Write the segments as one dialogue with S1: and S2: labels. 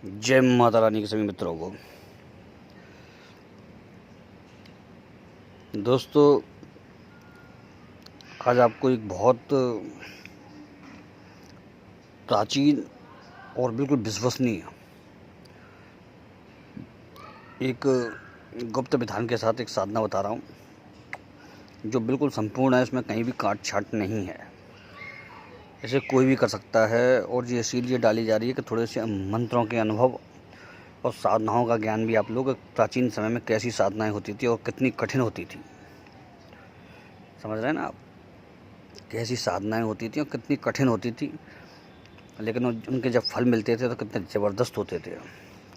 S1: जय माता रानी के सभी मित्रों को। दोस्तों, आज आपको एक बहुत प्राचीन और बिल्कुल विश्वसनीय एक गुप्त विधान के साथ एक साधना बता रहा हूँ, जो बिल्कुल संपूर्ण है। इसमें कहीं भी काट छाट नहीं है। इसे कोई भी कर सकता है और ये इसीलिए डाली जा रही है कि थोड़े से मंत्रों के अनुभव और साधनाओं का ज्ञान भी आप लोग प्राचीन समय में कैसी साधनाएं होती थी और कितनी कठिन होती थी। समझ रहे हैं ना आप? कैसी साधनाएं होती थी और कितनी कठिन होती थी, लेकिन उनके जब फल मिलते थे तो कितने ज़बरदस्त होते थे।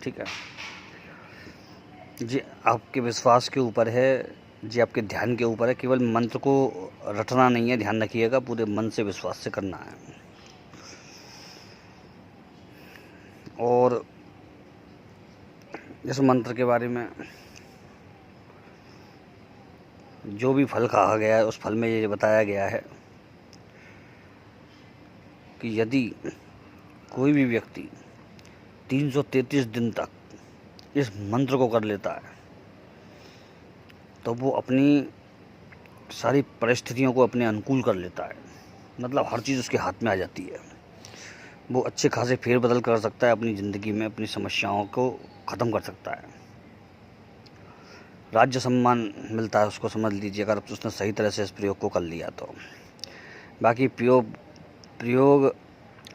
S1: ठीक है जी, आपके विश्वास के ऊपर है जी, आपके ध्यान के ऊपर है। केवल मंत्र को रटना नहीं है, ध्यान रखिएगा, पूरे मन से विश्वास से करना है। और इस मंत्र के बारे में जो भी फल कहा गया है, उस फल में ये बताया गया है कि यदि कोई भी व्यक्ति 333 दिन तक इस मंत्र को कर लेता है तो वो अपनी सारी परिस्थितियों को अपने अनुकूल कर लेता है। मतलब हर चीज़ उसके हाथ में आ जाती है। वो अच्छे खासे फेरबदल कर सकता है अपनी ज़िंदगी में, अपनी समस्याओं को ख़त्म कर सकता है। राज्य सम्मान मिलता है उसको, समझ लीजिए, अगर उसने सही तरह से इस प्रयोग को कर लिया तो। बाकी प्रयोग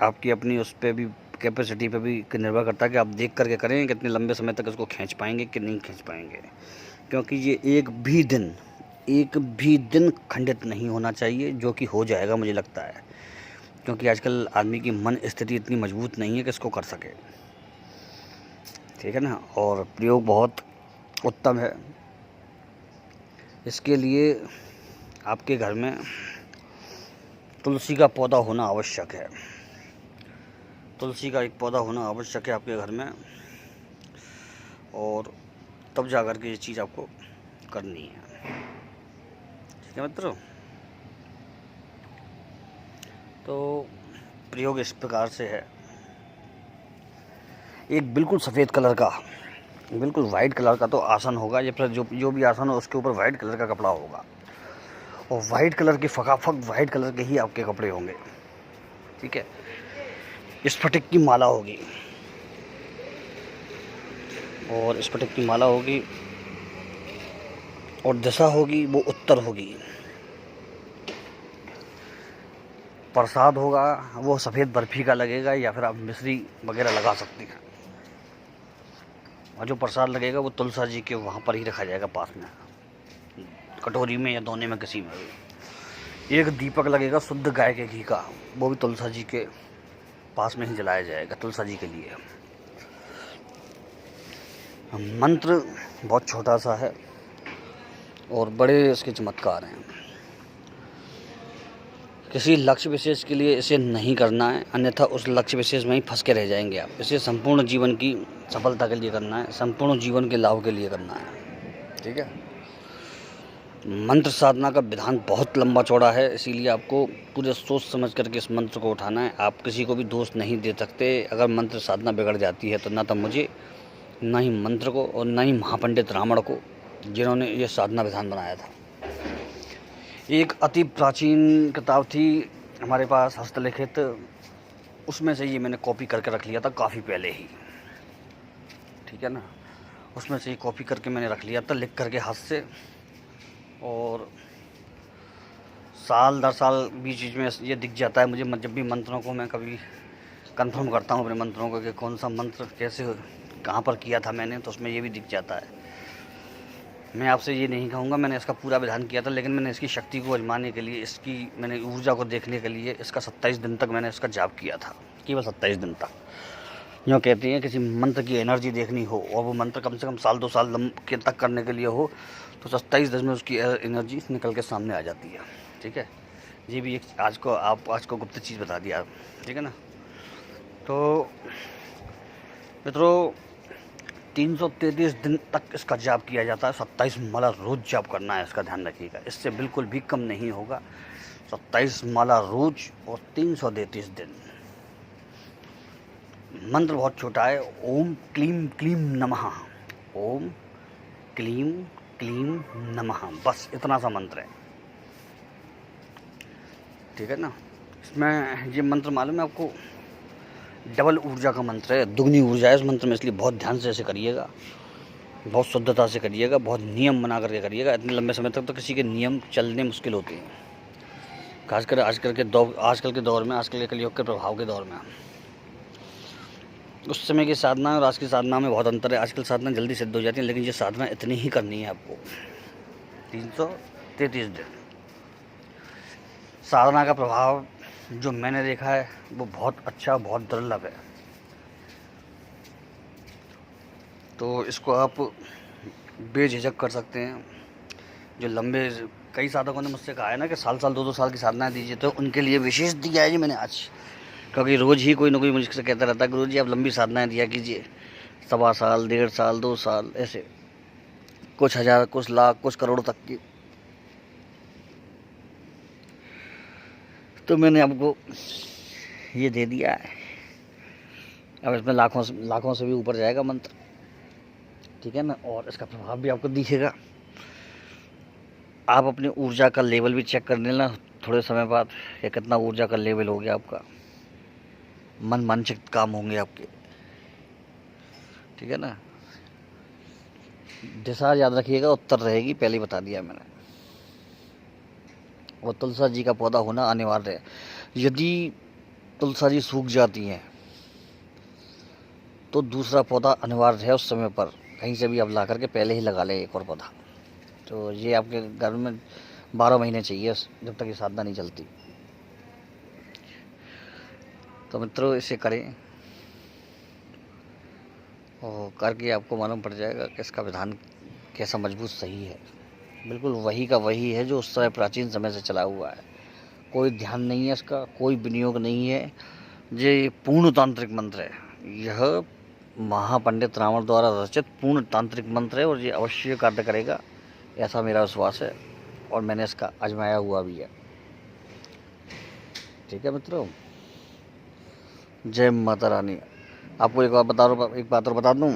S1: आपकी अपनी उस पर भी, कैपेसिटी पे भी निर्भर करता है कि आप देख करके करें कितने लंबे समय तक इसको खींच पाएंगे कि नहीं खींच पाएंगे। क्योंकि ये एक भी दिन खंडित नहीं होना चाहिए, जो कि हो जाएगा मुझे लगता है। क्योंकि आजकल आदमी की मन स्थिति इतनी मजबूत नहीं है कि इसको कर सके। ठीक है ना? और प्रयोग बहुत उत्तम है। इसके लिए आपके घर में तुलसी का पौधा होना आवश्यक है। तुलसी का एक पौधा होना आवश्यक है आपके घर में, और तब जा कर के ये चीज़ आपको करनी है। ठीक है मित्रों? तो प्रयोग इस प्रकार से है। एक बिल्कुल सफ़ेद कलर का, बिल्कुल वाइट कलर का तो आसन होगा, या फिर जो भी आसन हो उसके ऊपर वाइट कलर का कपड़ा होगा, और वाइट कलर के फकाफक वाइट कलर के ही आपके कपड़े होंगे। ठीक है? स्फटिक की माला होगी, और स्फटिक की माला होगी, और दिशा होगी वो उत्तर होगी। प्रसाद होगा वो सफ़ेद बर्फ़ी का लगेगा, या फिर आप मिश्री वगैरह लगा सकती हैं। और जो प्रसाद लगेगा वो तुलसा जी के वहाँ पर ही रखा जाएगा, पास में कटोरी में या दोने में, किसी में भी। एक दीपक लगेगा शुद्ध गाय के घी का, वो भी तुलसा जी के पास में ही जलाया जाएगा, तुलसा जी के लिए। मंत्र बहुत छोटा सा है और बड़े इसके चमत्कार हैं। किसी लक्ष्य विशेष के लिए इसे नहीं करना है, अन्यथा उस लक्ष्य विशेष में ही फंस के रह जाएंगे आप। इसे संपूर्ण जीवन की सफलता के लिए करना है, संपूर्ण जीवन के लाभ के लिए करना है। ठीक है? मंत्र साधना का विधान बहुत लंबा चौड़ा है, इसीलिए आपको पूरे सोच समझ करके इस मंत्र को उठाना है। आप किसी को भी दोष नहीं दे सकते अगर मंत्र साधना बिगड़ जाती है तो, ना तो मुझे, ना ही मंत्र को, और ना ही महापंडित रावण को, जिन्होंने ये साधना विधान बनाया था। एक अति प्राचीन किताब थी हमारे पास, हस्तलिखित, उसमें से ये मैंने कॉपी करके रख लिया था काफ़ी पहले ही। ठीक है ना? उसमें से ये कॉपी करके मैंने रख लिया था, लिख करके हाथ से। और साल दर साल बीच में ये दिख जाता है मुझे, जब भी मंत्रों को मैं कभी कंफर्म करता हूँ अपने मंत्रों को कि कौन सा मंत्र कैसे कहाँ पर किया था मैंने, तो उसमें ये भी दिख जाता है। मैं आपसे ये नहीं कहूँगा मैंने इसका पूरा विधान किया था, लेकिन मैंने इसकी शक्ति को आजमाने के लिए, इसकी मैंने ऊर्जा को देखने के लिए इसका 27 दिन तक मैंने इसका जाप किया था, केवल 27 दिन तक। यूँ कहते हैं किसी मंत्र की एनर्जी देखनी हो और वो मंत्र कम से कम साल 2 साल के तक करने के लिए हो, तो 27 दिन में उसकी एनर्जी निकल के सामने आ जाती है। ठीक है? ये भी एक आज को गुप्त चीज़ बता दिया। ठीक है ना? तो मित्रों, 333 दिन तक इसका जाप किया जाता है। 27 माला रोज़ जाप करना है, इसका ध्यान रखिएगा। इससे बिल्कुल भी कम नहीं होगा। 27 माला रोज़ और 333 दिन। मंत्र बहुत छोटा है। ओम क्लीम क्लीम नमः, ओम क्लीम क्लीम नमः, बस इतना सा मंत्र है, ठीक है ना। इसमें ये मंत्र मालूम है आपको, डबल ऊर्जा का मंत्र है, दुगनी ऊर्जा है इस मंत्र में, इसलिए बहुत ध्यान से ऐसे करिएगा, बहुत शुद्धता से करिएगा, बहुत नियम बना करके करिएगा। इतने लंबे समय तक तो किसी के नियम चलने मुश्किल होते हैं, खासकर आजकल के दौर में, आजकल के कलयुग के प्रभाव के दौर में। उस समय की साधना और आज की साधना में बहुत अंतर है। आजकल साधना जल्दी सिद्ध हो जाती है, लेकिन ये साधना इतनी ही करनी है आपको, 333 दिन। साधना का प्रभाव जो मैंने देखा है वो बहुत अच्छा, बहुत दुर्लभ है। तो इसको आप बेझिझक कर सकते हैं। जो लंबे, कई साधकों ने मुझसे कहा है ना कि साल 2-2 साल की साधना दीजिए, तो उनके लिए विशेष दिया है जी मैंने आज, क्योंकि रोज़ ही कोई ना कोई मुझसे कहता रहता है गुरु जी आप लंबी साधनाएं दिया कीजिए, 1.25 साल, 1.5 साल, 2 साल, ऐसे कुछ हज़ार, कुछ लाख, कुछ करोड़ तक की। तो मैंने आपको ये दे दिया है। अब इसमें लाखों से भी ऊपर जाएगा मंत्र, ठीक है ना। और इसका प्रभाव भी आपको दिखेगा। आप अपनी ऊर्जा का लेवल भी चेक कर लेना थोड़े समय बाद कि कितना ऊर्जा का लेवल हो गया आपका, मन मानसिक काम होंगे आपके, ठीक है ना। दिशा याद रखिएगा, उत्तर रहेगी, पहले ही बता दिया मैंने। और तुलसा जी का पौधा होना अनिवार्य है। यदि तुलसा जी सूख जाती हैं तो दूसरा पौधा अनिवार्य है उस समय पर, कहीं से भी आप ला करके पहले ही लगा लें एक और पौधा। तो ये आपके घर में 12 महीने चाहिए जब तक ये साधना नहीं चलती। तो मित्रों इसे करें और करके आपको मालूम पड़ जाएगा कि इसका विधान कैसा मजबूत सही है। बिल्कुल वही का वही है जो उस समय प्राचीन समय से चला हुआ है। कोई ध्यान नहीं है इसका, कोई विनियोग नहीं है। ये पूर्ण तांत्रिक मंत्र है। यह महापंडित रावण द्वारा रचित पूर्ण तांत्रिक मंत्र है और ये अवश्य कार्य करेगा, ऐसा मेरा विश्वास है और मैंने इसका आजमाया हुआ भी है। ठीक है मित्रों, जय माता रानी। आपको एक बात और बता दूं,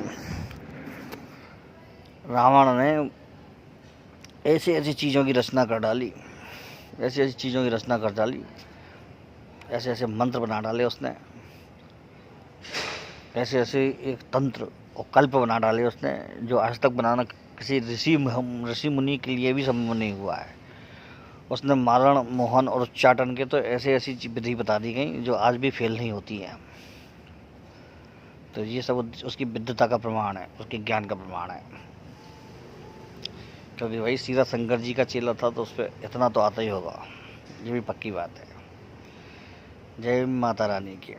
S1: रावण ने ऐसी ऐसी चीज़ों की रचना कर डाली, ऐसे ऐसे मंत्र बना डाले उसने, ऐसे एक तंत्र और कल्प बना डाले उसने जो आज तक बनाना किसी ऋषि मुनि के लिए भी संभव नहीं हुआ है। उसने मारण, मोहन और उच्चाटन के तो ऐसी विधि बता दी गई जो आज भी फेल नहीं होती है। तो ये सब उसकी विद्वता का प्रमाण है, उसके ज्ञान का प्रमाण है। क्योंकि भाई सीधा शंकर जी का चेला था तो उस पर इतना तो आता ही होगा, ये भी पक्की बात है। जय माता रानी की।